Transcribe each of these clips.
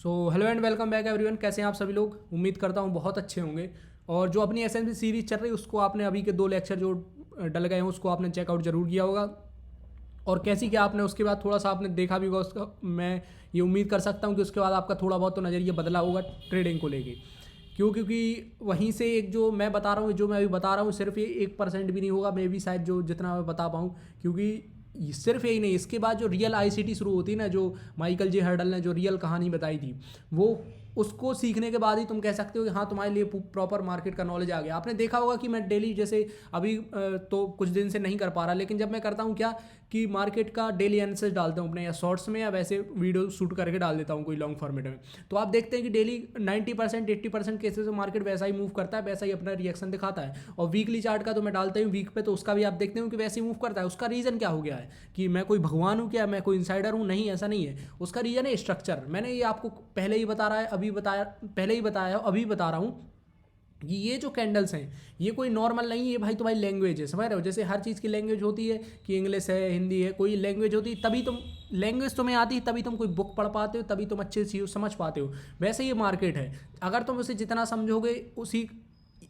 So hello and welcome back everyone. कैसे हैं आप सभी लोग? उम्मीद करता हूँ बहुत अच्छे होंगे। और जो अपनी एसएमसी सीरीज चल रही है उसको आपने अभी के 2 लेक्चर जो डल गए हैं उसको आपने चेकआउट जरूर किया होगा। और कैसी क्या आपने उसके बाद थोड़ा सा आपने देखा भी होगा उसका। मैं ये उम्मीद कर सकता हूँ कि उसके बाद आपका थोड़ा बहुत तो नज़रिया बदला होगा ट्रेडिंग को लेके। क्योंकि वहीं से एक जो मैं बता रहा हूँ, जो मैं अभी बता रहा हूँ, सिर्फ ये 1% भी नहीं होगा, मे भी शायद जो जितना मैं बता पाऊँ। क्योंकि सिर्फ यही नहीं, इसके बाद जो रियल आईसीटी शुरू होती है ना, जो माइकल जे हर्डल ने जो रियल कहानी बताई थी, वो उसको सीखने के बाद ही तुम कह सकते हो कि हाँ तुम्हारे लिए प्रॉपर मार्केट का नॉलेज आ गया। आपने देखा होगा कि मैं डेली जैसे अभी तो कुछ दिन से नहीं कर पा रहा, लेकिन जब मैं करता हूँ क्या कि मार्केट का डेली एनालिसिस डालता हूँ अपने या शॉर्ट्स में, या वैसे वीडियो शूट करके डाल देता हूँ कोई लॉन्ग फॉर्मेट में। तो आप देखते हैं कि डेली 90% 80% केसेस में मार्केट वैसा ही मूव करता है, वैसा ही अपना रिएक्शन दिखाता है। और वीकली चार्ट का तो मैं डालता हूँ वीक पे, तो उसका भी आप देखते हो कि वैसे ही मूव करता है। उसका रीज़न क्या हो गया है कि मैं कोई भगवान हूँ क्या, मैं कोई इनसाइडर हूँ? नहीं, ऐसा नहीं है। उसका रीज़न है स्ट्रक्चर। मैंने ये आपको पहले ही बता रहा है, अभी बताया, पहले ही बताया, अभी बता रहा हूँ कि ये जो कैंडल्स हैं ये कोई नॉर्मल नहीं है भाई, तुम्हारी लैंग्वेज है, समझ रहे हो? जैसे हर चीज़ की लैंग्वेज होती है कि इंग्लिश है, हिंदी है, कोई लैंग्वेज होती है तभी तुम, लैंग्वेज तुम्हें आती है तभी तुम कोई बुक पढ़ पाते हो, तभी तुम अच्छे से समझ पाते हो। वैसे ये मार्केट है, अगर तुम उसे जितना समझोगे, उसी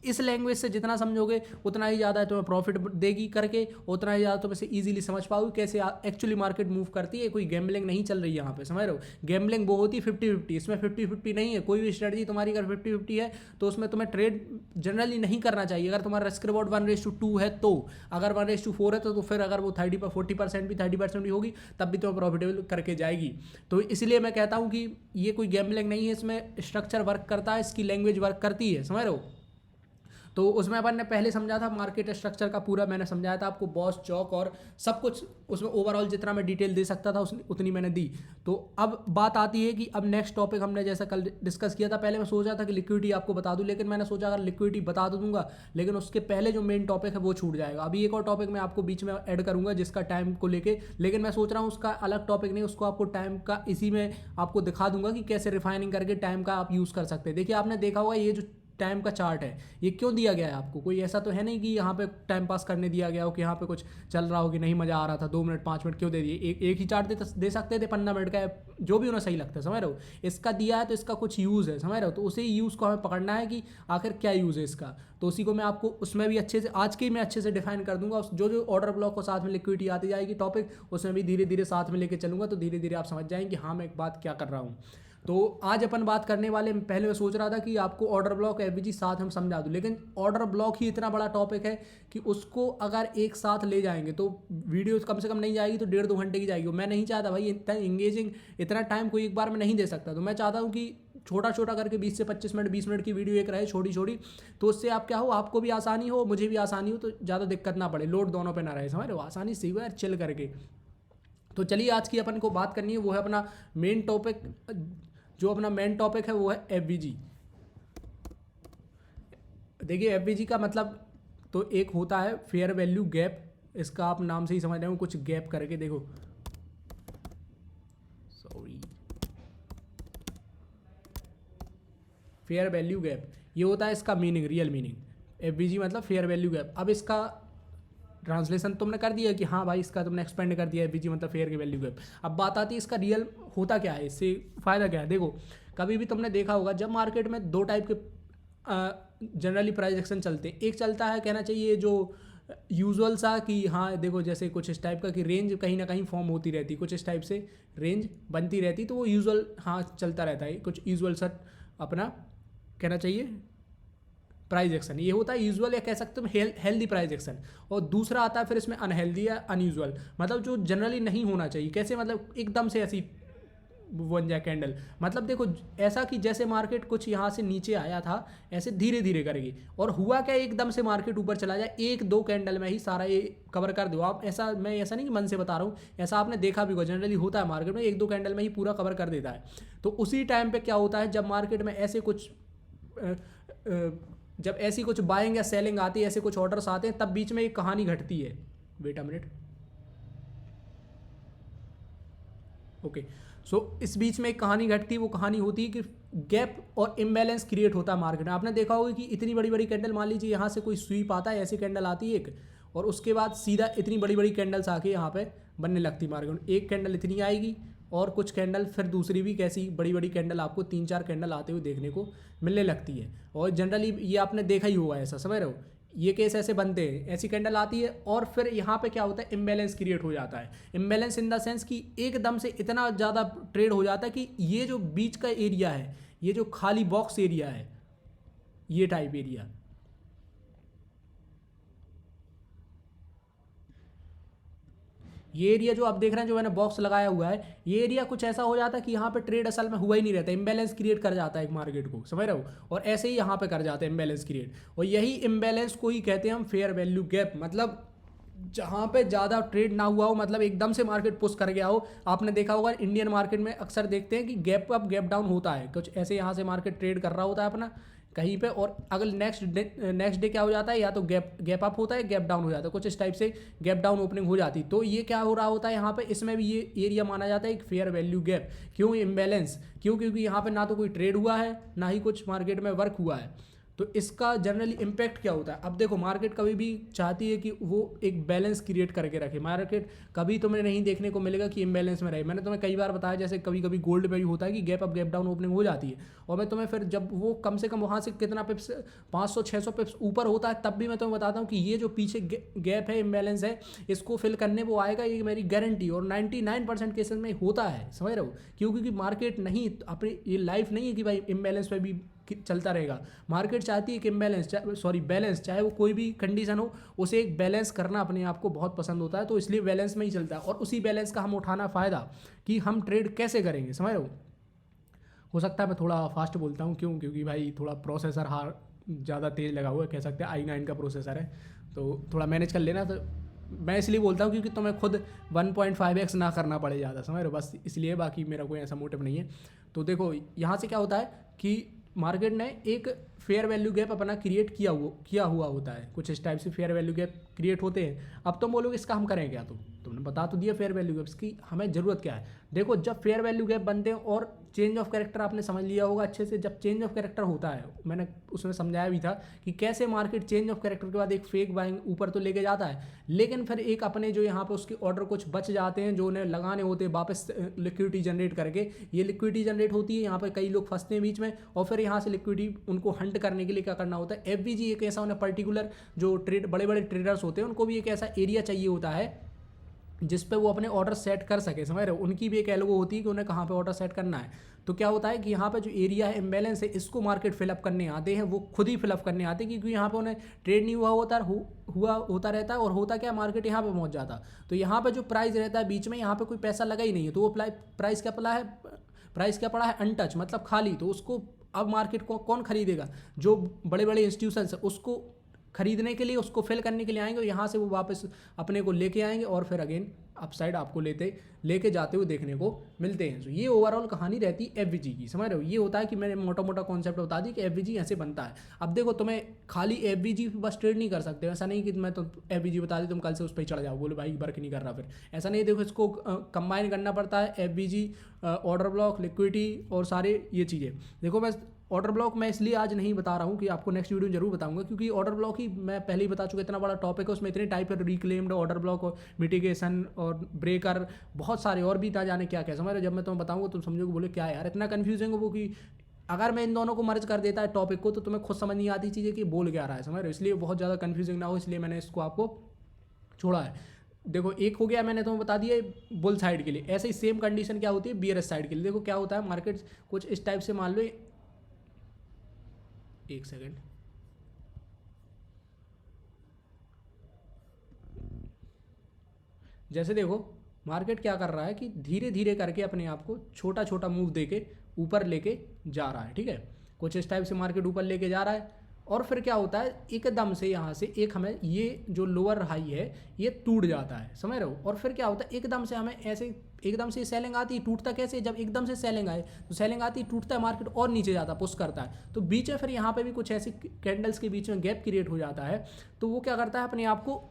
इस लैंग्वेज से जितना समझोगे उतना ही ज़्यादा तुम्हें प्रॉफिट देगी करके, उतना ही ज़्यादा तुम इसे ईजिली समझ पाओगे कैसे एक्चुअली मार्केट मूव करती है। कोई गैम्बलिंग नहीं चल रही है यहाँ पे, समझ रहे हो? गैम्बलिंग वो होती है 50-50, इसमें 50-50 नहीं है। कोई भी स्ट्रेटजी तुम्हारी अगर 50-50 है तो उसमें तुम्हें ट्रेड जनरली नहीं करना चाहिए। अगर तुम्हारा रिस्क रिवॉर्ड 1:2 है तो, अगर 1:4 है तो फिर अगर वो 40% भी 30% भी होगी तब भी तुम्हें प्रॉफिटेबल करके जाएगी। तो इसलिए मैं कहता हूँ कि ये कोई गैम्बलिंग नहीं है, इसमें स्ट्रक्चर वर्क करता है, इसकी लैंग्वेज वर्क करती है, समझ रहे हो? तो उसमें अपन ने पहले समझा था मार्केट स्ट्रक्चर का पूरा, मैंने समझाया था आपको, बॉस चौक और सब कुछ उसमें ओवरऑल जितना मैं डिटेल दे सकता था उतनी मैंने दी। तो अब बात आती है कि अब नेक्स्ट टॉपिक हमने जैसा कल डिस्कस किया था, पहले मैं सोचा था कि लिक्विडिटी आपको बता दूं, लेकिन मैंने सोचा अगर लिक्विडिटी बता तो दूंगा लेकिन उसके पहले जो मेन टॉपिक है वो छूट जाएगा। अभी एक और टॉपिक मैं आपको बीच में ऐड करूंगा जिसका टाइम को लेके, लेकिन मैं सोच रहा हूँ उसका अलग टॉपिक नहीं, उसको आपको टाइम का इसी में आपको दिखा दूंगा कि कैसे रिफाइनिंग करके टाइम का आप यूज़ कर सकते हैं। देखिए आपने देखा होगा ये जो टाइम का चार्ट है ये क्यों दिया गया है आपको? कोई ऐसा तो है नहीं कि यहाँ पे टाइम पास करने दिया गया हो, कि यहाँ पे कुछ चल रहा हो कि नहीं मज़ा आ रहा था 2 मिनट 5 मिनट क्यों दे दिए? एक ही चार्ट दे सकते थे 15 मिनट का, जो भी उन्हें सही लगता है, समझ रहे हो? इसका दिया है तो इसका कुछ यूज़ है, समझ रहे हो? तो उसी यूज़ को हमें पकड़ना है कि आखिर क्या यूज़ है इसका। तो उसी को मैं आपको उसमें भी अच्छे से आज के ही मैं अच्छे से डिफाइन कर दूंगा। जो ऑर्डर ब्लॉक को साथ में लिक्विडिटी आती जाएगी टॉपिक, उसमें भी धीरे धीरे साथ में लेके चलूंगा, तो धीरे धीरे आप समझ जाएंगे कि हाँ मैं एक बात क्या कर रहा हूँ। तो आज अपन बात करने वाले, पहले मैं सोच रहा था कि आपको ऑर्डर ब्लॉक एफबीजी साथ हम समझा दूं, लेकिन ऑर्डर ब्लॉक ही इतना बड़ा टॉपिक है कि उसको अगर एक साथ ले जाएंगे तो वीडियो कम से कम नहीं जाएगी तो 1.5-2 घंटे की जाएगी। मैं नहीं चाहता भाई इतना इंगेजिंग, इतना टाइम कोई एक बार में नहीं दे सकता। तो मैं चाहता हूँ कि छोटा छोटा करके 20 से 25 मिनट 20 मिनट की वीडियो एक रहे, छोटी छोटी, तो उससे आप क्या हो, आपको भी आसानी हो, मुझे भी आसानी हो, तो ज़्यादा दिक्कत ना पड़े, लोड दोनों पे ना रहे, समझ रहे हो? आसानी से यार चिल करके। तो चलिए आज की अपन को बात करनी है, वो है अपना मेन टॉपिक। जो अपना मेन टॉपिक है वो है एफबीजी। देखिए एफबीजी का मतलब तो एक होता है फेयर वैल्यू गैप, इसका आप नाम से ही समझ रहे हो, कुछ गैप करके देखो, सॉरी, फेयर वैल्यू गैप, ये होता है इसका मीनिंग, रियल मीनिंग। एफबीजी मतलब फेयर वैल्यू गैप। अब इसका ट्रांसलेशन तुमने कर दिया कि हाँ भाई, इसका तुमने एक्सपेंड कर दिया, एफबीजी मतलब फेयर वैल्यू गैप। अब बात आती है इसका रियल होता क्या है, इससे फ़ायदा क्या है। देखो कभी भी तुमने देखा होगा जब मार्केट में दो टाइप के जनरली प्राइस एक्शन चलते हैं। एक चलता है, कहना चाहिए, जो यूजुअल सा कि हाँ देखो जैसे कुछ इस टाइप का कि रेंज कहीं ना कहीं फॉर्म होती रहती, कुछ इस टाइप से रेंज बनती रहती, तो वो यूजुअल हाँ चलता रहता है, कुछ यूजुअल सा अपना कहना चाहिए प्राइस एक्शन, ये होता है यूजुअल, या कह सकते हो हेल्दी प्राइस एक्शन। और दूसरा आता है फिर इसमें अनहेल्दी या अनयूजुअल, मतलब जो जनरली नहीं होना चाहिए। कैसे? मतलब एकदम से ऐसी बन जाए कैंडल, मतलब देखो ऐसा कि जैसे मार्केट कुछ यहाँ से नीचे आया था ऐसे धीरे धीरे करेगी, और हुआ क्या एकदम से मार्केट ऊपर चला जाए, 1-2 कैंडल में ही सारा ये कवर कर दो आप। ऐसा मैं ऐसा नहीं कि मन से बता रहा हूँ, ऐसा आपने देखा भी होगा, जनरली होता है मार्केट में 1-2 कैंडल में ही पूरा कवर कर देता है। तो उसी टाइम पे क्या होता है जब मार्केट में ऐसे कुछ जब ऐसी कुछ बाइंग या सेलिंग आती है, ऐसे कुछ ऑर्डर्स आते हैं, तब बीच में एक कहानी घटती है। Wait a minute, okay. So इस बीच में एक कहानी घटती है, वो कहानी होती है कि गैप और इम्बैलेंस क्रिएट होता है मार्केट में। आपने देखा होगा कि इतनी बड़ी बड़ी कैंडल, मान लीजिए यहाँ से कोई स्वीप आता है, ऐसी कैंडल आती है एक, और उसके बाद सीधा इतनी बड़ी बड़ी कैंडल्स आके यहाँ पे बनने लगती मार्केट में। एक कैंडल इतनी आएगी और कुछ कैंडल फिर दूसरी भी कैसी बड़ी बड़ी कैंडल आपको 3-4 कैंडल आते हुए देखने को मिलने लगती है। और जनरली ये आपने देखा ही होगा, ऐसा समझ रहे हो, ये केस ऐसे बनते हैं, ऐसी कैंडल आती है और फिर यहाँ पे क्या होता है, इम्बैलेंस क्रिएट हो जाता है। इम्बैलेंस इन द सेंस कि एकदम से इतना ज़्यादा ट्रेड हो जाता है कि ये जो बीच का एरिया है, ये जो खाली बॉक्स एरिया है, ये टाइप एरिया, ये एरिया जो आप देख रहे हैं, जो मैंने बॉक्स लगाया हुआ है, ये एरिया कुछ ऐसा हो जाता है कि यहाँ पे ट्रेड असल में हुआ ही नहीं रहता, इम्बैलेंस क्रिएट कर जाता है एक मार्केट को, समझ रहे हो। और ऐसे ही यहाँ पे कर जाते हैं इम्बैलेंस क्रिएट, और यही इम्बैलेंस को ही कहते हैं हम फेयर वैल्यू गैप। मतलब जहाँ पे ज़्यादा ट्रेड ना हुआ हो, मतलब एकदम से मार्केट पुश कर गया हो। आपने देखा होगा इंडियन मार्केट में अक्सर देखते हैं कि गैप अप गैप डाउन होता है, कुछ ऐसे यहाँ से मार्केट ट्रेड कर रहा होता है अपना कहीं पे, और अगर नेक्स्ट डे क्या हो जाता है, या तो गैप अप होता है, गैप डाउन हो जाता है, कुछ इस टाइप से गैप डाउन ओपनिंग हो जाती है। तो ये क्या हो रहा होता है यहाँ पे, इसमें भी ये एरिया माना जाता है एक फेयर वैल्यू गैप। क्यों इम्बैलेंस, क्योंकि यहाँ पे ना तो कोई ट्रेड हुआ है, ना ही कुछ मार्केट में वर्क हुआ है। तो इसका जनरली इम्पैक्ट क्या होता है, अब देखो मार्केट कभी भी चाहती है कि वो एक बैलेंस क्रिएट करके रखे। मार्केट कभी तुम्हें नहीं देखने को मिलेगा कि इम्बैलेंस में रहे। मैंने तुम्हें कई बार बताया, जैसे कभी कभी गोल्ड पे भी होता है कि gap up gap down opening हो जाती है, और मैं तुम्हें फिर जब वो कम से कम वहाँ से कितना पिप्स 500-600 पिप्स ऊपर होता है, तब भी मैं तुम्हें बताता हूँ कि ये जो पीछे गैप है, इम्बैलेंस है, इसको फिल करने वो आएगा, ये मेरी गारंटी। और 99% केसेस में होता है, समझ रहे हो। क्योंकि मार्केट नहीं अपनी, ये लाइफ नहीं है कि भाई इम्बैलेंस पे भी चलता रहेगा। मार्केट चाहती है कि इम्बैलेंस, सॉरी बैलेंस, चाहे वो कोई भी कंडीशन हो, उसे एक बैलेंस करना अपने आप को बहुत पसंद होता है, तो इसलिए बैलेंस में ही चलता है। और उसी बैलेंस का हम उठाना फ़ायदा कि हम ट्रेड कैसे करेंगे, समझ रहे हो सकता है मैं थोड़ा फास्ट बोलता हूँ, क्यों, क्योंकि भाई थोड़ा प्रोसेसर ज़्यादा तेज़ लगा हुआ है, कह सकते हैं i9 का प्रोसेसर है, तो थोड़ा मैनेज कर लेना। तो मैं इसलिए बोलता हूँ क्योंकि तुम्हें खुद 1.5x ना करना पड़े ज़्यादा, समझ रहे हो, बस इसलिए, बाकी मेरा कोई ऐसा मोटिव नहीं है। तो देखो यहाँ से क्या होता है कि मार्केट ने एक फेयर वैल्यू गैप अपना क्रिएट किया हुआ होता है, कुछ इस टाइप से फेयर वैल्यू गैप क्रिएट होते हैं। अब तुम बोलोगे इसका हम करें क्या, तो तुमने बता तो दिया फेयर वैल्यू गैप्स की हमें ज़रूरत क्या है। देखो जब फेयर वैल्यू गैप बनते हैं, और चेंज ऑफ कैरेक्टर आपने समझ लिया होगा अच्छे से, जब चेंज ऑफ कैरेक्टर होता है, मैंने उसमें समझाया भी था कि कैसे मार्केट चेंज ऑफ कैरेक्टर के बाद एक फेक बाइंग ऊपर तो लेके जाता है, लेकिन फिर एक अपने जो यहाँ पे उसके ऑर्डर कुछ बच जाते हैं, जो उन्हें लगाने होते हैं वापस लिक्विडिटी जनरेट करके। ये लिक्विडिटी जनरेट होती है, यहाँ पर कई लोग फंसते हैं बीच में, और फिर यहाँ से लिक्विडिटी उनको हंट करने के लिए क्या करना होता है, एफवीजी एक ऐसा उन्हें पर्टिकुलर जो बड़े बड़े ट्रेडर्स होते हैं, उनको भी एक ऐसा एरिया चाहिए होता है जिस पे वो अपने ऑर्डर सेट कर सके, समझ रहे हो। उनकी भी एक एल्गो होती है कि उन्हें कहाँ पे ऑर्डर सेट करना है। तो क्या होता है कि यहाँ पे जो एरिया है, इम्बैलेंस है, इसको मार्केट फिलअप करने आते हैं, वो खुद ही फिलअप करने आते हैं, क्योंकि यहाँ पे उन्हें ट्रेड नहीं हुआ होता रहता है। और होता क्या, मार्केट यहाँ पे पहुँच जाता। तो यहाँ पे जो प्राइस रहता है बीच में, यहाँ पे कोई पैसा लगा ही नहीं है, तो वो प्राइस क्या पड़ा है अनटच, मतलब खाली। तो उसको अब मार्केट को कौन खरीदेगा, जो बड़े बड़े इंस्टीट्यूशंस है उसको खरीदने के लिए, उसको फिल करने के लिए आएंगे, और यहाँ से वो वापस अपने को लेके आएंगे, और फिर अगेन अपसाइड आपको लेके जाते हुए देखने को मिलते हैं। तो ये ओवरऑल कहानी रहती है एफवीजी की, समझ रहे हो। ये होता है कि मैंने मोटा मोटा कॉन्सेप्ट बता दी कि एफवीजी ऐसे बनता है। अब देखो तुम्हें खाली एफवीजी बस ट्रेड नहीं कर सकते, ऐसा नहीं कि मैं तो एफवीजी बता दी तुम कल से उस पर चढ़ जाओ, बोले भाई वर्क नहीं कर रहा, फिर ऐसा नहीं। देखो इसको कंबाइन करना पड़ता है, एफवीजी, ऑर्डर ब्लॉक, लिक्विडिटी और सारे ये चीज़ें। देखो मैं ऑर्डर ब्लॉक मैं इसलिए आज नहीं बता रहा हूँ कि आपको नेक्स्ट वीडियो में जरूर बताऊंगा, क्योंकि ऑर्डर ब्लॉक ही मैं पहले ही बता चुका, इतना बड़ा टॉपिक है, उसमें इतने टाइप है, रिक्लेम्ड ऑर्डर ब्लॉक और मिटिगेशन और ब्रेकर, बहुत सारे और भी था, जाने क्या क्या, समझ रहे। जब मैं तुम्हें बताऊंगा तुम समझोगे, बोले क्या यार इतना कन्फ्यूजिंग है वो, कि अगर मैं इन दोनों को मर्ज कर देता है टॉपिक को, तो तुम्हें खुद समझ नहीं आती चीज़ें कि बोल क्या रहा है, समझ रहे हो। इसलिए बहुत ज़्यादा कन्फ्यूजिंग ना हो, इसलिए मैंने इसको आपको छोड़ा है। देखो एक हो गया, मैंने तुम्हें बता दिया बुल साइड के लिए। ऐसे ही सेम कंडीशन क्या होती है बियरस साइड के लिए। देखो क्या होता है, मार्केट कुछ इस टाइप से, मान लो, एक सेकेंड, जैसे देखो मार्केट क्या कर रहा है कि धीरे धीरे करके अपने आप को छोटा छोटा मूव देके ऊपर लेके जा रहा है, ठीक है। कुछ इस टाइप से मार्केट ऊपर लेके जा रहा है, और फिर क्या होता है, एकदम से यहाँ से एक हमें ये जो लोअर हाई है ये टूट जाता है, समझ रहे हो। और फिर क्या होता है, एकदम से हमें ऐसे एकदम से सेलिंग आती है। टूटता कैसे, जब एकदम से सेलिंग आए तो सेलिंग आती है, टूटता है, मार्केट और नीचे जाता है, पुश करता है। तो बीच में फिर यहाँ पे भी कुछ ऐसी कैंडल्स के बीच में गैप क्रिएट हो जाता है, तो वो क्या करता है, अपने आप को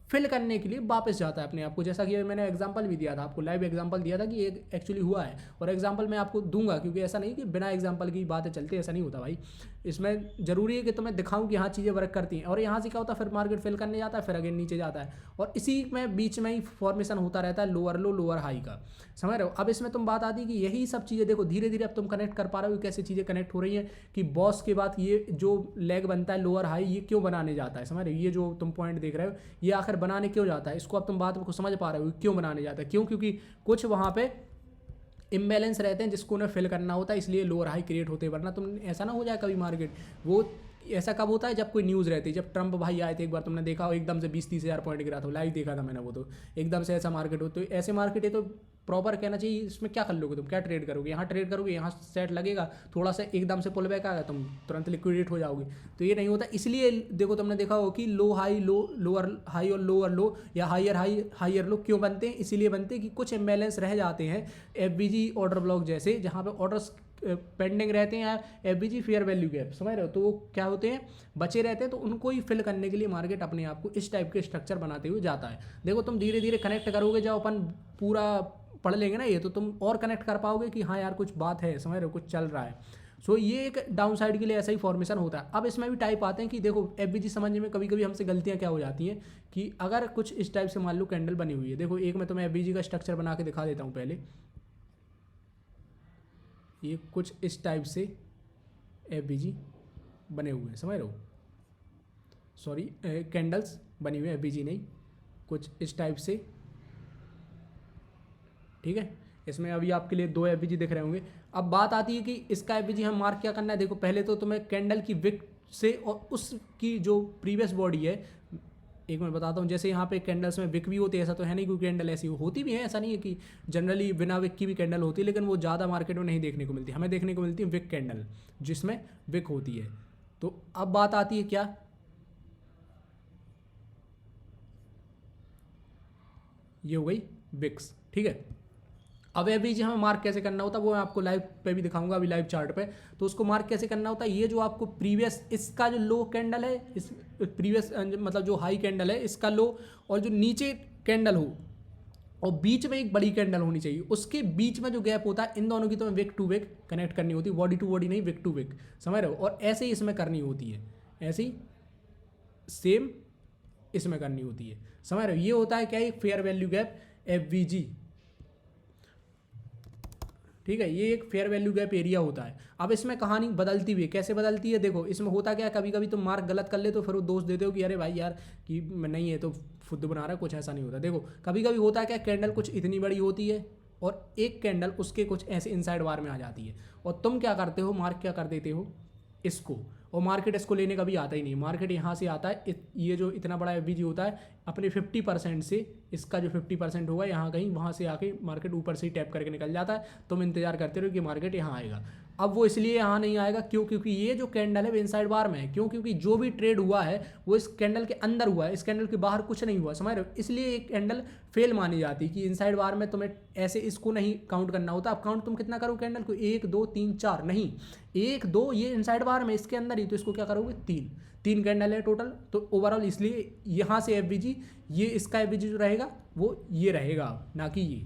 फिल करने के लिए वापस जाता है अपने आप को। जैसा कि मैंने एग्जांपल भी दिया था आपको, लाइव एग्जांपल दिया था कि ये एक्चुअली हुआ है, और एग्जांपल मैं आपको दूंगा, क्योंकि ऐसा नहीं कि बिना एग्जांपल की बातें चलती, ऐसा नहीं होता भाई। इसमें ज़रूरी है कि तुम्हें दिखाऊं कि हाँ चीज़ें वर्क करती हैं। और यहाँ से क्या होता है, फिर मार्केट फिल करने जाता है, फिर अगेन नीचे जाता है, और इसी में बीच में ही फॉर्मेशन होता रहता है लोअर लो लोअर हाई का, समझ रहे हो। अब इसमें तुम बात आती है कि यही सब चीज़ें देखो धीरे धीरे अब तुम कनेक्ट कर पा रहे हो, कैसे चीज़ें कनेक्ट हो रही हैं कि बॉस के बाद ये जो लेग बनता है लोअर हाई, ये क्यों बनाने जाता है, समझ रहे हो। ये जो तुम पॉइंट देख रहे हो ये आखिर बनाने क्यों जाता है, इसको अब तुम बात को समझ पा रहे हो क्यों बनाने जाता है। क्यों? क्योंकि कुछ वहाँ पे इम्बैलेंस रहते हैं जिसको उन्हें फिल करना होता है, इसलिए लोअर हाई क्रिएट होते हैं। वरना तुम ऐसा ना हो जाए कभी मार्केट, वो ऐसा कब होता है जब कोई न्यूज़ रहती है। जब ट्रंप भाई आए थे एक बार, तुमने देखा हो एकदम से 20-30 हज़ार पॉइंट गिरा था, लाइव देखा था मैंने वो, तो एकदम से ऐसा मार्केट हो, तो ऐसे मार्केट है तो प्रॉपर कहना चाहिए। इसमें क्या कर लोगे तुम, क्या ट्रेड करोगे, यहाँ ट्रेड करोगे, यहाँ सेट लगेगा, थोड़ा सा एकदम से पुल बैक आएगा, तुम तुरंत लिक्विडेट हो जाओगे, तो ये नहीं होता। इसलिए देखो तुमने देखा हो कि लो हाई लो लोअर हाई और लोअर लो या हायर हाई हायर लो क्यों बनते हैं, इसीलिए बनते हैं कि कुछ इम्बैलेंस रह जाते हैं एफबीजी ऑर्डर ब्लॉक जैसे, जहाँ पे ऑर्डर्स पेंडिंग रहते हैं, एफबीजी फेयर वैल्यू गैप, समझ रहे हो, तो वो क्या होते हैं, बचे रहते हैं। तो उनको ही फिल करने के लिए मार्केट अपने आप को इस टाइप के स्ट्रक्चर बनाते हुए जाता है। देखो तुम धीरे धीरे कनेक्ट करोगे, जब अपन पूरा पढ़ लेंगे ना ये, तो तुम और कनेक्ट कर पाओगे कि हाँ यार कुछ बात है, समझ रहे हो, कुछ चल रहा है। सो ये एक डाउन साइड के लिए ऐसा ही फॉर्मेशन होता है। अब इसमें भी टाइप आते हैं कि देखो एफबीजी समझने में कभी कभी हमसे गलतियाँ क्या हो जाती हैं कि अगर कुछ इस टाइप से मान लो कैंडल बनी हुई है, देखो एक मैं तुम्हें एफबीजी का स्ट्रक्चर बना के दिखा देता हूँ पहले। ये कुछ इस टाइप से एफबीजी बने हुए हैं, समझ रहे हो, सॉरी कैंडल्स बनी हुई है, एफबीजी नहीं, कुछ इस टाइप से, ठीक है। इसमें अभी आपके लिए 2 एफबीजी दिख रहे होंगे। अब बात आती है कि इसका एफबीजी हम मार्क क्या करना है। देखो पहले तो तुम्हें कैंडल की विक से और उसकी जो प्रीवियस बॉडी है, एक मैं बताता हूँ, जैसे यहाँ पे कैंडल्स में विक भी होती है, ऐसा तो है नहीं कोई कैंडल ऐसी होती भी है, ऐसा नहीं है कि जनरली बिना विक की भी कैंडल होती है, लेकिन वो ज़्यादा मार्केट में नहीं देखने को मिलती, हमें देखने को मिलती है विक कैंडल जिसमें विक होती है। तो अब बात आती है क्या, ये हो गई विक्स, ठीक है। अब एफबीजी हमें मार्क कैसे करना होता है वो मैं आपको लाइव पे भी दिखाऊंगा, अभी लाइव चार्ट पे। तो उसको मार्क कैसे करना होता है, ये जो आपको प्रीवियस इसका जो लो कैंडल है, इस प्रीवियस मतलब जो हाई कैंडल है इसका लो, और जो नीचे कैंडल हो और बीच में एक बड़ी कैंडल होनी चाहिए, उसके बीच में जो गैप होता है, इन दोनों की तो विक टू विक कनेक्ट करनी होती है, बॉडी टू बॉडी नहीं, विक टू विक, समझ रहे हो। और ऐसे ही इसमें करनी होती है, ऐसे ही सेम इसमें करनी होती है, समझ रहे हो। ये होता है क्या, एक फेयर वैल्यू गैप एफवीजी, ठीक है। ये एक फेयर वैल्यू गैप एरिया होता है। अब इसमें कहानी बदलती हुई है, कैसे बदलती है देखो, इसमें होता क्या है, कभी कभी तुम मार्क गलत कर ले तो फिर वो दोष देते हो कि अरे भाई यार कि नहीं है तो खुद बना रहा है, कुछ ऐसा नहीं होता। देखो कभी कभी होता है क्या, कैंडल कुछ इतनी बड़ी होती है और एक कैंडल उसके कुछ ऐसे इनसाइड बार में आ जाती है, और तुम क्या करते हो, मार्क क्या कर देते हो इसको, और मार्केट इसको लेने का भी आता ही नहीं। मार्केट यहाँ से आता है, ये जो इतना बड़ा एफबीजी होता है अपने 50% से, इसका जो 50% होगा यहाँ कहीं, वहाँ से आके मार्केट ऊपर से ही टैप करके निकल जाता है। तुम इंतजार करते रहो कि मार्केट यहाँ आएगा। अब वो इसलिए यहाँ नहीं आएगा, क्यों, क्योंकि ये जो कैंडल है वो इनसाइड बार में है। क्यों, क्योंकि जो भी ट्रेड हुआ है वो इस कैंडल के अंदर हुआ है, इस कैंडल के बाहर कुछ नहीं हुआ, समझ रहे हो। इसलिए एक कैंडल फेल मानी जाती है कि इनसाइड बार में तुम्हें ऐसे इसको नहीं काउंट करना होता। अब काउंट तुम कितना करो कैंडल को, 1 2 3 4 नहीं, 1 2 ये इनसाइड बार में इसके अंदर ही, तो इसको क्या करोगे, 3 कैंडल है टोटल। तो ओवरऑल इसलिए यहाँ से एफबीजी, ये इसका एफबीजी जो रहेगा वो ये रहेगा, ना कि ये।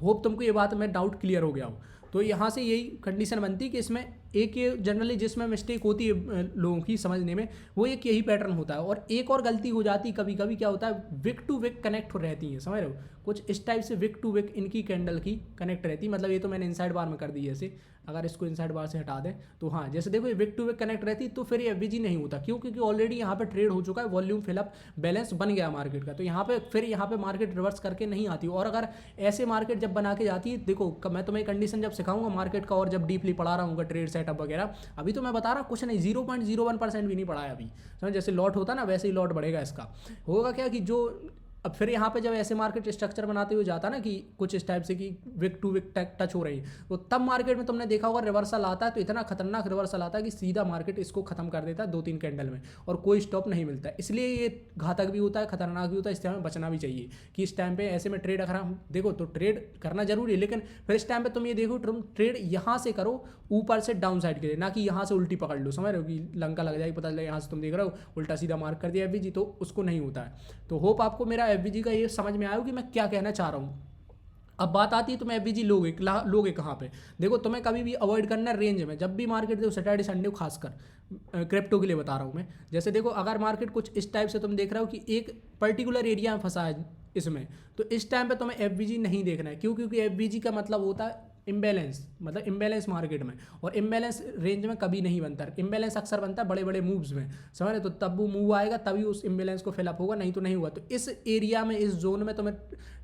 होप तुमको ये बात में डाउट क्लियर हो गया हो। तो यहाँ से यही कंडीशन बनती है कि इसमें एक ये जनरली जिसमें मिस्टेक होती है लोगों की समझने में, वो एक यही पैटर्न होता है। और एक और गलती हो जाती है कभी कभी, क्या होता है, विक टू विक कनेक्ट रहती है, समझ रहे हो, कुछ इस टाइप से विक टू विक इनकी कैंडल की कनेक्ट रहती है। मतलब ये तो मैंने इनसाइड बार में कर दी जैसे, अगर इसको इनसाइड बार से हटा दें तो हाँ, जैसे देखो ये विक टू विक कनेक्ट रहती तो फिर ये एफबीजी नहीं होता। क्यों, क्योंकि ऑलरेडी यहाँ पे ट्रेड हो चुका है, वॉल्यूम फिलअप बैलेंस बन गया मार्केट का। तो यहाँ पे फिर यहाँ पे मार्केट रिवर्स करके नहीं आती। और अगर ऐसे मार्केट जब बना के जाती है, देखो मैं तुम्हें कंडीशन जब सिखाऊंगा मार्केट का और जब डीपली पढ़ा रहा हूँ ट्रेड सेटअप वगैरह, अभी तो मैं बता रहा कुछ नहीं, 0.01% भी नहीं पढ़ा है अभी, समझ। जैसे लॉट होता ना वैसे ही लॉट बढ़ेगा इसका। होगा क्या कि जो अब फिर यहाँ पे जब ऐसे मार्केट स्ट्रक्चर बनाते हुए जाता ना कि कुछ इस टाइप से कि विक टू विक टच हो रही है, तो तब मार्केट में तुमने देखा होगा रिवर्सल आता है, तो इतना खतरनाक रिवर्सल आता है कि सीधा मार्केट इसको खत्म कर देता है 2-3 कैंडल में, और कोई स्टॉप नहीं मिलता है। इसलिए ये घातक भी होता है, खतरनाक भी होता है, इस टाइम में बचना भी चाहिए कि इस टाइम पे ऐसे में ट्रेड अगर हम देखो तो ट्रेड करना जरूरी है, लेकिन फिर इस टाइम पे तुम ये देखो तुम ट्रेड यहाँ से करो ऊपर से डाउन साइड के लिए, ना कि यहाँ से उल्टी पकड़ लो, समझ रहे हो, कि लंका लग जाएगी, पता चले यहाँ से तुम देख रहे हो उल्टा सीधा मार्क कर दिया एफबीजी, तो उसको नहीं होता है। तो होप आपको मेरा एफबीजी का ये समझ में आया कि मैं क्या कहना चाह रहा हूँ। अब बात आती है तुम्हें एफवीजी लोगे लोगे कहाँ पे। देखो तुम्हें कभी भी अवॉइड करना है रेंज में, जब भी मार्केट देखो सैटरडे संडे को खासकर क्रिप्टो के लिए बता रहा हूँ मैं। जैसे देखो अगर मार्केट कुछ इस टाइप से तुम देख रहे हो कि एक पर्टिकुलर एरिया में फंसा है इसमें, तो इस टाइम पे तुम्हें एफवीजी नहीं देखना है। क्यों? क्योंकि एफवीजी का मतलब होता है इम्बैलेंस, मतलब इम्बैलेंस मार्केट में, और इम्बैलेंस रेंज में कभी नहीं बनता। इम्बैलेंस अक्सर बनता है बड़े बड़े मूव्स में, समझ रहे? तो तब वो मूव आएगा तभी उस इम्बैलेंस को फिलअप होगा, नहीं तो नहीं हुआ। तो इस एरिया में, इस जोन में तुम्हें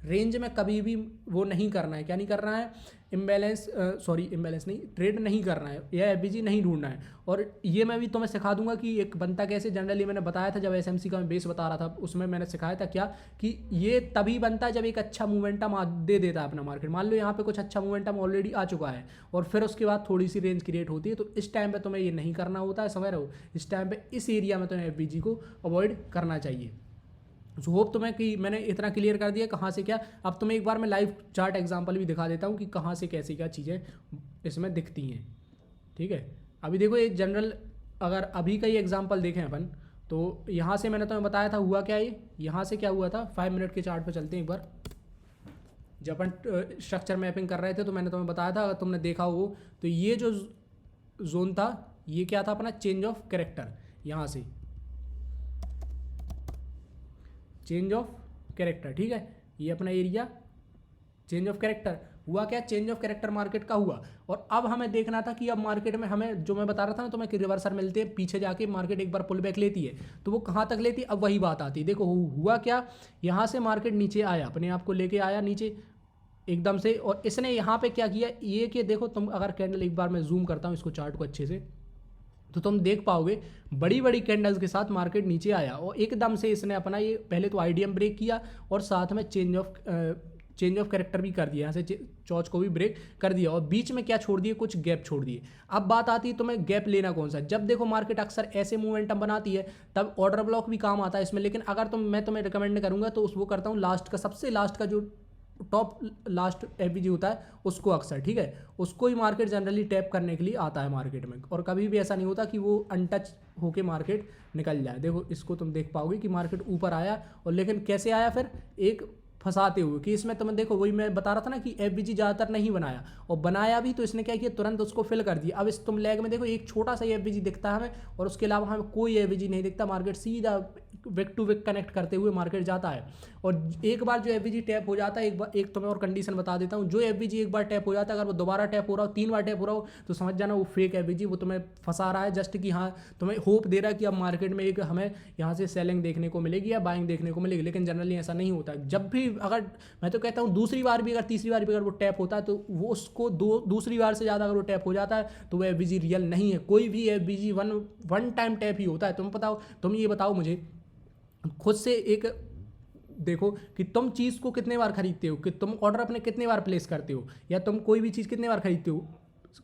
रेंज में कभी भी वो नहीं करना है। क्या नहीं करना है? इम्बैलेंस इम्बैलेंस नहीं, ट्रेड नहीं करना है, या एफवीजी नहीं ढूंढना है। और ये मैं भी तुम्हें सिखा दूंगा कि एक बनता कैसे। जनरली मैंने बताया था जब एसएमसी का मैं बेस बता रहा था, उसमें मैंने सिखाया था क्या, कि ये तभी बनता है जब एक अच्छा मोमेंटम दे देता है अपना मार्केट। मान लो यहाँ पे कुछ अच्छा मोमेंटम ऑलरेडी आ चुका है और फिर उसके बाद थोड़ी सी रेंज क्रिएट होती है, तो इस टाइम पे तुम्हें ये नहीं करना होता है, समझ रहे हो? इस टाइम पे इस एरिया में तुम्हें एफवीजी को अवॉइड करना चाहिए। सो होप तुम्हें कि मैंने इतना क्लियर कर दिया कहाँ से क्या। अब तुम्हें एक बार मैं लाइव चार्ट एग्जांपल भी दिखा देता हूँ कि कहाँ से कैसी क्या चीज़ें इसमें दिखती हैं। ठीक है, अभी देखो ये जनरल, अगर अभी का ये एग्जांपल देखें अपन, तो यहाँ से मैंने तुम्हें बताया था हुआ क्या, ये यहाँ से क्या हुआ था। 5 मिनट के चार्ट पर चलते हैं एक बार। जब अपन स्ट्रक्चर मैपिंग कर रहे थे तो मैंने तुम्हें बताया था, अगर तुमने देखा हो तो ये जो जोन था ये क्या था अपना, चेंज ऑफ कैरेक्टर। यहाँ से चेंज ऑफ कैरेक्टर, ठीक है, ये अपना एरिया चेंज ऑफ कैरेक्टर हुआ। क्या? चेंज ऑफ कैरेक्टर मार्केट का हुआ। और अब हमें देखना था कि अब मार्केट में हमें, जो मैं बता रहा था ना तुम्हें कि रिवर्सल मिलते हैं, पीछे जाके मार्केट एक बार पुल बैक लेती है, तो वो कहाँ तक लेती है, अब वही बात आती है। देखो हुआ क्या, यहाँ से मार्केट नीचे आया, अपने आप को लेके आया नीचे एकदम से, और इसने यहाँ पे क्या किया, ये कि देखो तुम अगर कैंडल, एक बार मैं जूम करता हूँ इसको चार्ट को अच्छे से, तो तुम देख पाओगे बड़ी बड़ी कैंडल्स के साथ मार्केट नीचे आया और एकदम से इसने अपना ये पहले तो आईडीएम ब्रेक किया और साथ में चेंज ऑफ कैरेक्टर भी कर दिया, यहाँ से चौच को भी ब्रेक कर दिया, और बीच में क्या छोड़ दिए, कुछ गैप छोड़ दिए। अब बात आती है तुम्हें गैप लेना कौन सा। जब देखो मार्केट अक्सर ऐसे मोमेंटम बनाती है तब ऑर्डर ब्लॉक भी काम आता है इसमें, लेकिन अगर मैं तुम्हें रिकमेंड करूंगा तो वो करता हूँ लास्ट का, सबसे लास्ट का जो टॉप लास्ट एफवीजी होता है उसको अक्सर, ठीक है, उसको ही मार्केट जनरली टैप करने के लिए आता है मार्केट में। और कभी भी ऐसा नहीं होता कि वो अनटच होके मार्केट निकल जाए। देखो इसको तुम देख पाओगे कि मार्केट ऊपर आया, और लेकिन कैसे आया, फिर एक फंसाते हुए कि इसमें तुम्हें देखो, वही मैं बता रहा था ना कि एफवीजी ज़्यादातर नहीं बनाया, और बनाया भी तो इसने क्या किया, तुरंत उसको फिल कर दिया। अब इस तुम लैग में देखो एक छोटा सा एफवीजी दिखता है हमें, और उसके अलावा हमें कोई एफवीजी नहीं दिखता। मार्केट सीधा विक टू विक कनेक्ट करते हुए मार्केट जाता है, और एक बार जो एफवीजी टैप हो जाता है, एक तुम्हें और कंडीशन बता देता हूँ, जो एफवीजी एक बार टैप हो जाता है, अगर वो दोबारा टैप हो रहा हो, 3 बार टैप हो रहा हो, तो समझ जाना वो फेक एफवीजी, वो तुम्हें फंसा रहा है जस्ट कि हाँ तुम्हें होप दे रहा है कि अब मार्केट में एक हमें यहाँ से सेलिंग देखने को मिलेगी या बाइंग देखने को मिलेगी। लेकिन जनरली ऐसा नहीं होता। जब भी, अगर मैं तो कहता हूँ दूसरी बार भी, अगर तीसरी बार भी अगर वो टैप होता है, तो वो उसको दूसरी बार से ज़्यादा अगर वो टैप हो जाता है तो वो एफवीजी रियल नहीं है। कोई भी एफवीजी वन टाइम टैप ही होता है। तुम ये बताओ मुझे खुद से, एक देखो कि तुम चीज़ को कितने बार खरीदते हो, कि तुम ऑर्डर अपने कितने बार प्लेस करते हो, या तुम कोई भी चीज़ कितने बार खरीदते हो।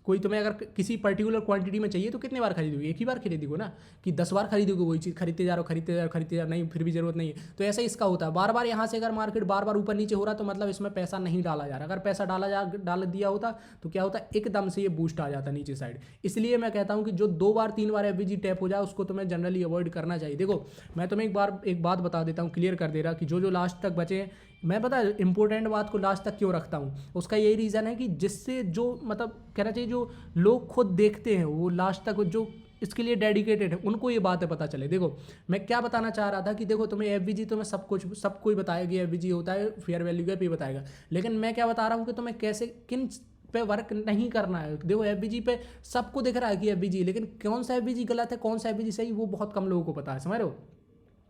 कोई तुम्हें अगर किसी पर्टिकुलर क्वांटिटी में चाहिए तो कितने बार खरीदोगे, एक ही बार खरीदोगे ना, कि 10 बार खरीदोगे वही चीज़, खरीदते जा रहे हो, नहीं फिर भी जरूरत नहीं है। तो ऐसा इसका होता है, बार बार यहाँ से अगर मार्केट बार बार ऊपर नीचे हो रहा है तो मतलब इसमें पैसा नहीं डाला जा रहा। अगर पैसा डाल दिया होता तो क्या होता, एकदम से ये बूस्ट आ जाता नीचे साइड। इसलिए मैं कहता हूँ कि जो 2 बार 3 बार एफवीजी टैप हो जाए उसको तुम्हें जनरली अवॉइड करना चाहिए। देखो मैं तुम्हें एक बात बता देता हूँ, क्लियर कर दे रहा, कि जो लास्ट तक बचे हैं, मैं पता है इंपॉर्टेंट बात को लास्ट तक क्यों रखता हूँ, उसका यही रीज़न है कि जिससे जो मतलब कहना चाहिए, जो लोग खुद देखते हैं वो लास्ट तक जो इसके लिए डेडिकेटेड है उनको ये बातें पता चले। देखो मैं क्या बताना चाह रहा था कि देखो तुम्हें एफवीजी तो मैं सब कोई बताएगा कि एफवीजी होता है, फेयर वैल्यू गैप ही बताएगा, लेकिन मैं क्या बता रहा हूँ कि तुम्हें कैसे किन पे वर्क नहीं करना है। देखो एफवीजी पे सबको दिख रहा है कि एफवीजी, लेकिन कौन सा एफवीजी गलत है, कौन सा एफवीजी सही, वो बहुत कम लोगों को पता है, समझ रहे हो।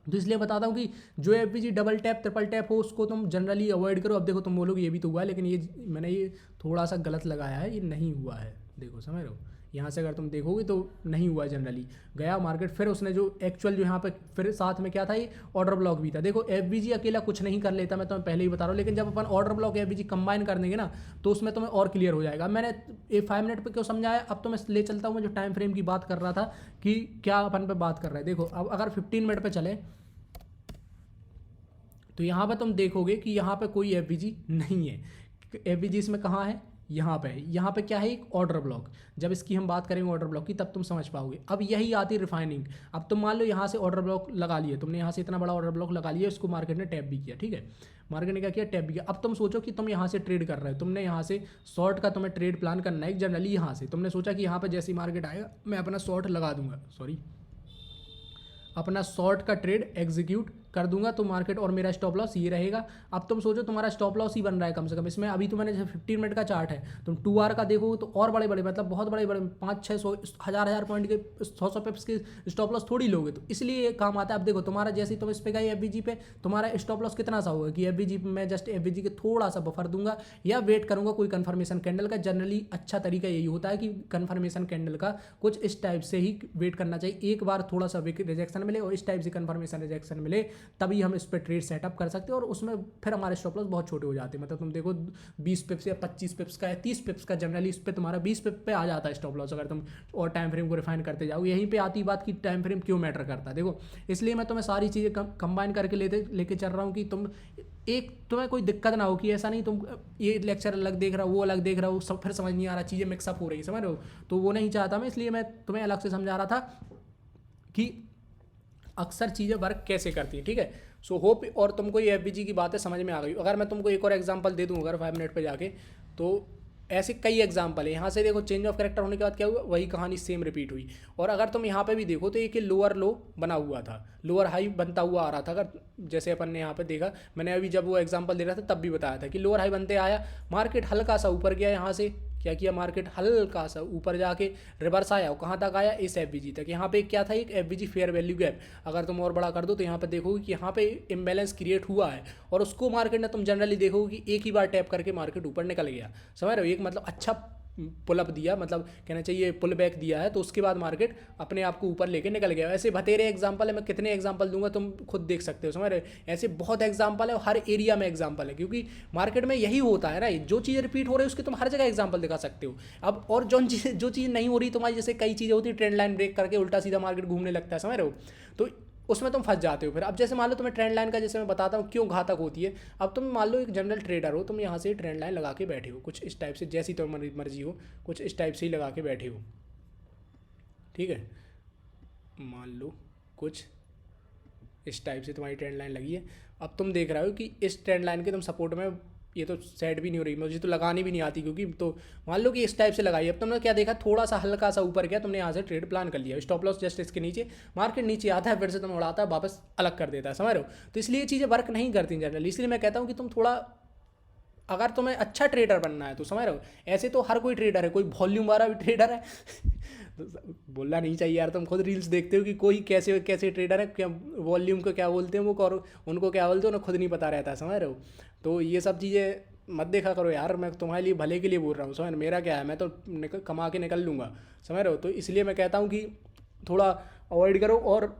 तो इसलिए बताता हूँ कि जो FVG double tap triple tap हो उसको तुम जनरली अवॉइड करो। अब देखो तुम बोलोगे ये भी तो हुआ है, लेकिन ये मैंने ये थोड़ा सा गलत लगाया है, ये नहीं हुआ है। देखो समझ रहे हो, यहाँ से अगर तुम देखोगे तो नहीं हुआ, जनरली गया मार्केट, फिर उसने जो एक्चुअल जो यहाँ पे फिर साथ में क्या था, ये ऑर्डर ब्लॉक भी था। देखो एफवीजी अकेला कुछ नहीं कर लेता, मैं तुम्हें पहले ही बता रहा हूँ, लेकिन जब अपन ऑर्डर ब्लॉक एफवीजी कंबाइन कर देंगे ना तो उसमें तुम्हें और क्लियर हो जाएगा। मैंने ये 5 मिनट पे क्यों समझाया, अब तो मैं ले चलता हूँ, मैं जो टाइम फ्रेम की बात कर रहा था कि क्या अपन पे बात कर रहे हैं। देखो अब अगर 15 मिनट पर चले तो यहाँ पर तुम देखोगे कि यहाँ पे कोई एफवीजी नहीं है। एफवीजी इसमें कहाँ है, यहाँ पे क्या है, एक ऑर्डर ब्लॉक। जब इसकी हम बात करेंगे ऑर्डर ब्लॉक की तब तुम समझ पाओगे। अब यही आती है रिफाइनिंग। अब तुम मान लो यहाँ से ऑर्डर ब्लॉक लगा लिए तुमने, यहाँ से इतना बड़ा ऑर्डर ब्लॉक लगा लिया, इसको मार्केट ने टैप भी किया, ठीक है, मार्केट ने क्या किया, टैप भी किया। अब तुम सोचो कि तुम यहाँ से ट्रेड कर रहे हो, तुमने यहाँ से शॉर्ट का तुम्हें ट्रेड प्लान करना है जनरली। यहाँ से तुमने सोचा कि यहाँ पर जैसे ही मार्केट आएगा मैं अपना शॉर्ट लगा दूंगा, अपना शॉर्ट का ट्रेड एग्जीक्यूट कर दूंगा, तो मार्केट और मेरा स्टॉप लॉस ये रहेगा। अब तुम सोचो तुम्हारा स्टॉप लॉस ही बन रहा है कम से कम इसमें। अभी तो मैंने जैसे 15 मिनट का चार्ट है, तुम 2 आवर का देखोगे तो और बड़े बड़े, मतलब बहुत बड़े बड़े 500-600 1000 पॉइंट के 100 पिप्स के स्टॉप लॉस थोड़ी लोगे, तो इसलिए ये काम आता है। अब देखो तुम्हारा जैसे ही तुम इस पे गए एफबीजी पे, तुम्हारा स्टॉप लॉस कितना सा होगा कि एफबीजी पे मैं जस्ट एफबीजी के थोड़ा सा बफर दूंगा या वेट करूंगा कोई कंफर्मेशन कैंडल का। जनरली अच्छा तरीका यही होता है कि कंफर्मेशन कैंडल का कुछ इस टाइप से ही वेट करना चाहिए, एक बार थोड़ा सा रिजेक्शन मिले और इस टाइप से कंफर्मेशन रिजेक्शन मिले, तभी हम इस पर ट्रेड सेटअप कर सकते हैं और उसमें फिर हमारे स्टॉप लॉस बहुत छोटे हो जाते हैं। मतलब तुम देखो 20 पिप्स या 25 पिप्स का या 30 पिप्स का, जनरली इस पे तुम्हारा 20 पिप पे आ जाता है स्टॉप लॉस, अगर तुम और टाइम फ्रेम को रिफाइन करते जाओ। यहीं पे आती बात कि टाइम फ्रेम क्यों मैटर करता है। देखो इसलिए मैं तुम्हें सारी चीज़ें कंबाइन करके लेके चल रहा हूँ कि तुम्हें कोई दिक्कत ना हो, कि ऐसा नहीं तुम ये लेक्चर अलग देख रहा हो, वो अलग देख रहा हो, सब फिर समझ नहीं आ रहा, चीज़ें मिक्सअप हो रही, समझ रहे हो। तो वो नहीं चाहता मैं, इसलिए मैं तुम्हें अलग से समझा रहा था कि अक्सर चीज़ें वर्क कैसे करती है, ठीक है। सो होप और तुमको ये एफबीजी की बातें समझ में आ गई। अगर मैं तुमको एक और एग्जांपल दे दूँ अगर 5 मिनट पे जाके, तो ऐसे कई एग्जांपल है। यहाँ से देखो चेंज ऑफ कैरेक्टर होने के बाद क्या हुआ, वही कहानी सेम रिपीट हुई। और अगर तुम यहाँ पे भी देखो तो एक लोअर लो बना हुआ था, लोअर हाई बनता हुआ आ रहा था। अगर जैसे अपन ने यहाँ पे देखा, मैंने अभी जब वो एग्जांपल दे रहा था तब भी बताया था कि लोअर हाई बनते आया, मार्केट हल्का सा ऊपर गया, यहाँ से क्या किया, मार्केट हल्का सा ऊपर जाके रिवर्स आया, और कहाँ तक आया, इस एफबीजी तक। यहाँ पे क्या था, एक एफबीजी फेयर वैल्यू गैप। अगर तुम और बड़ा कर दो तो यहाँ पे देखोगे कि यहाँ पे इम्बैलेंस क्रिएट हुआ है, और उसको मार्केट ने तुम जनरली देखोगे कि एक ही बार टैप करके मार्केट ऊपर निकल गया, समझ रहे हो। एक मतलब अच्छा पुल अप दिया, मतलब कहना चाहिए पुल बैक दिया है, तो उसके बाद मार्केट अपने आप को ऊपर लेके निकल गया। ऐसे बतेरे एग्जांपल है, मैं कितने एग्जांपल दूंगा तुम खुद देख सकते हो, समझ रहे हो। ऐसे बहुत एग्जांपल है, हर एरिया में एग्जांपल है, क्योंकि मार्केट में यही होता है ना, जो चीज़ रिपीट हो रही है उसके तुम हर जगह एग्जांपल दिखा सकते हो। अब और जो चीज़ नहीं हो रही तुम्हारी, जैसे कई चीज़ें होती है ट्रेंड लाइन ब्रेक करके उल्टा सीधा मार्केट घूमने लगता है, समझ रहे हो, तो उसमें तुम फंस जाते हो फिर। अब जैसे मान लो तुम्हें ट्रेंड लाइन का, जैसे मैं बताता हूँ क्यों घातक होती है। अब तुम मान लो एक जनरल ट्रेडर हो, तुम यहाँ से ट्रेंड लाइन लगा के बैठे हो कुछ इस टाइप से, जैसी तुम्हारी मर्जी हो, कुछ इस टाइप से ही लगा के बैठे हो, ठीक है। मान लो कुछ इस टाइप से तुम्हारी ट्रेंड लाइन लगी है। अब तुम देख रहे हो कि इस ट्रेंड लाइन के तुम सपोर्ट में, ये तो सेट भी नहीं हो रही, मुझे तो लगानी भी नहीं आती, क्योंकि तो मान लो कि इस टाइप से लगाई। अब तुमने क्या देखा, थोड़ा सा हल्का सा ऊपर गया, तुमने यहाँ से ट्रेड प्लान कर लिया, स्टॉप लॉस जस्ट इसके नीचे, मार्केट नीचे आता है, फिर से तुम उड़ाता है, वापस अलग कर देता है, समझ रहे हो। तो इसलिए ये चीज़ें वर्क नहीं करती जनरली। इसलिए मैं कहता हूँ कि तुम थोड़ा, अगर तुम्हें अच्छा ट्रेडर बनना है तो समझ रहे हो, ऐसे तो हर कोई ट्रेडर है, कोई वॉल्यूम वाला भी ट्रेडर है बोलना नहीं चाहिए यार, तुम खुद रील्स देखते हो कि कोई कैसे कैसे ट्रेडर है, क्या वॉल्यूम को क्या बोलते हैं वो, और उनको क्या बोलते हैं उन्हें खुद नहीं पता रहता है, समझ रहे हो। तो ये सब चीज़ें मत देखा करो यार, मैं तुम्हारे लिए भले के लिए बोल रहा हूँ, समझ। मेरा क्या है, मैं तो कमा के निकल लूँगा, समझ रहे हो। तो इसलिए मैं कहता हूँ कि थोड़ा अवॉइड करो। और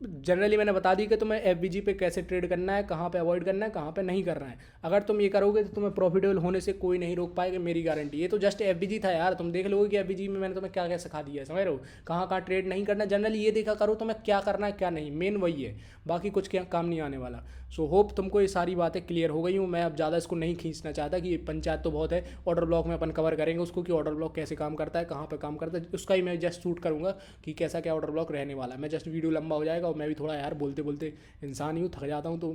जनरली मैंने बता दी कि तुम्हें एफबीजी पे कैसे ट्रेड करना है, कहाँ पे अवॉइड करना है, कहाँ पे नहीं करना है। अगर तुम ये करोगे तो तुम्हें प्रॉफिटेबल होने से कोई नहीं रोक पाएगा, मेरी गारंटी। ये तो जस्ट एफबीजी था यार, तुम देख लोगे कि एफबीजी में मैंने तुम्हें क्या क्या सिखा दिया है, समझ रहे हो। कहाँ कहाँ ट्रेड नहीं करना, जनरली ये देखा करो तुम्हें क्या करना है क्या नहीं, मेन वही है, बाकी कुछ क्या काम नहीं आने वाला। सो होप तुमको ये सारी बातें क्लियर हो गई हूँ। मैं अब ज़्यादा इसको नहीं खींचना चाहता कि पंचायत तो बहुत है, ऑर्डर ब्लॉक में अपन कवर करेंगे उसको, कि ऑर्डर ब्लॉक कैसे काम करता है, कहाँ पे काम करता है, उसका ही मैं जस्ट शूट करूँगा कि कैसा क्या ऑर्डर ब्लॉक रहने वाला है। मैं जस्ट वीडियो लंबा हो जाएगा, और मैं भी थोड़ा यार बोलते बोलते इंसान ही हूँ, थक जाता हूँ। तो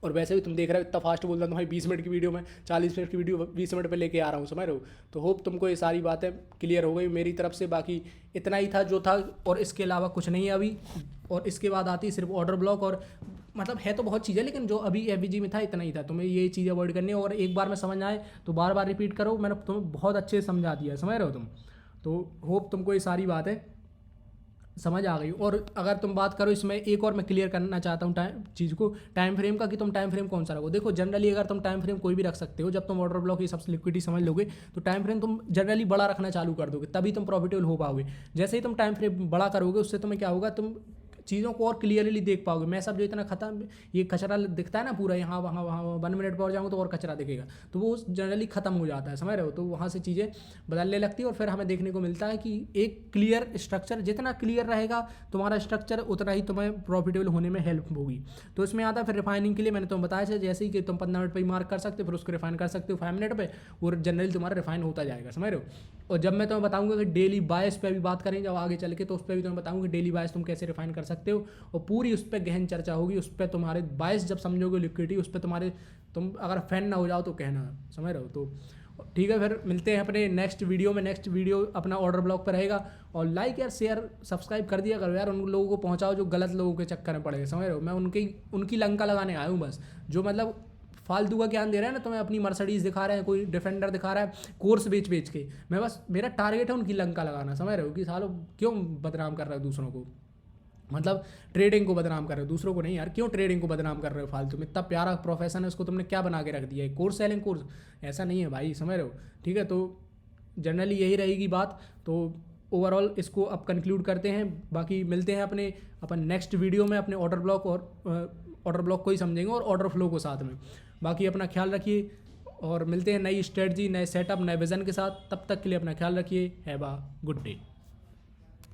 और वैसे भी तुम देख रहे हो इतना फास्ट बोल रहा हूँ, तुम्हारी 20 मिनट की वीडियो में 40 मिनट की वीडियो 20 मिनट पे लेके आ रहा हूँ, समझ रहे हो। तो होप तुमको ये सारी बातें क्लियर हो गई मेरी तरफ से। बाकी इतना ही था जो था, और इसके अलावा कुछ नहीं है अभी। और इसके बाद आती सिर्फ ऑर्डर ब्लॉक, और मतलब है तो बहुत चीज़ें, लेकिन जो अभी एफबीजी में था इतना ही था। तुम्हें ये चीज़ अवॉइड करनी है, और एक बार में समझ आए तो बार बार रिपीट करो, मैंने तुम्हें बहुत अच्छे से समझा दिया, समझ रहे हो तुम। तो होप तुमको ये सारी बातें समझ आ गई। और अगर तुम बात करो इसमें, एक और मैं क्लियर करना चाहता हूँ चीज़ को, टाइम फ्रेम का, कि तुम टाइम फ्रेम कौन सा रखो। देखो जनरली अगर तुम टाइम फ्रेम कोई भी रख सकते हो, जब तुम ऑर्डर ब्लॉक ये सबसे लिक्विडिटी समझ लोगे तो टाइम फ्रेम तुम जनरली बड़ा रखना चालू कर दोगे, तभी तुम प्रॉफिटेबल हो पाओगे। जैसे ही तुम टाइम फ्रेम बड़ा करोगे, उससे तुम्हें क्या होगा, चीज़ों को और क्लियरली देख पाओगे। मैं सब जो इतना खत्म ये कचरा दिखता है ना पूरा, यहाँ वहाँ वहाँ 1 मिनट पर और जाऊँगा तो और कचरा दिखेगा, तो वो जनरली ख़त्म हो जाता है, समझ रहे हो। तो वहाँ से चीज़ें बदलने लगती है और फिर हमें देखने को मिलता है कि एक क्लियर स्ट्रक्चर, जितना क्लियर रहेगा तुम्हारा स्ट्रक्चर उतना ही तुम्हें प्रॉफिटेबल होने में हेल्प होगी। तो इसमें आता है फिर रिफाइनिंग के लिए, मैंने तुम्हें बताया जैसे ही कि तुम 15 मिनट पर ही मार्क कर सकते हो, फिर उसको रिफाइन कर सकते हो 5 मिनट पर, और जनरली तुम्हारा रिफाइन होता जाएगा, समझ रहे हो। और जब मैं तुम्हें बताऊंगा कि डेली बायस पे भी बात करें जब आगे चल के, तो उस पर भी तुम्हें बताऊंगा डेली बायस तुम कैसे रिफाइन कर सकते हो, और पूरी उस पर गहन चर्चा होगी। उस पर तुम्हारे बायस जब समझोगे लिक्विडिटी, उस पर तुम्हारे तुम अगर फैन ना हो जाओ तो कहना, समझ रहे हो। तो ठीक है, फिर मिलते हैं अपने नेक्स्ट वीडियो में। नेक्स्ट वीडियो अपना ऑर्डर ब्लॉक पर रहेगा, और लाइक यार शेयर सब्सक्राइब कर दिया करो यार, उन लोगों को पहुंचाओ जो गलत लोगों के चक्कर में पड़े, समझ रहे हो। मैं उनकी लंका लगाने आया हूँ बस, जो मतलब फालतू का ज्ञान दे रहा है ना, तो मैं अपनी मर्सिडीज दिखा रहे हैं, कोई डिफेंडर दिखा रहा है कोर्स बेच के, मैं बस मेरा टारगेट है उनकी लंका लगाना, समझ रहे हो। कि सालों क्यों बदनाम कर रहे हो दूसरों को, मतलब ट्रेडिंग को बदनाम कर रहे हो, दूसरों को नहीं यार, क्यों ट्रेडिंग को बदनाम कर रहे हो फालतू में। इतना प्यारा प्रोफेशन है, उसको तुमने क्या बना के रख दिया है, कोर्स सेलिंग कोर्स, ऐसा नहीं है भाई, समझ रहे हो। ठीक है, तो जनरली यही रहेगी बात। तो ओवरऑल इसको अब कंक्लूड करते हैं, बाकी मिलते हैं अपन नेक्स्ट वीडियो में अपने ऑर्डर ब्लॉक को ही समझेंगे और ऑर्डर फ्लो को साथ में। बाकी अपना ख्याल रखिए, और मिलते हैं नई स्ट्रेटजी, नए सेटअप, नए विज़न के साथ। तब तक के लिए अपना ख्याल रखिए। Have a good day.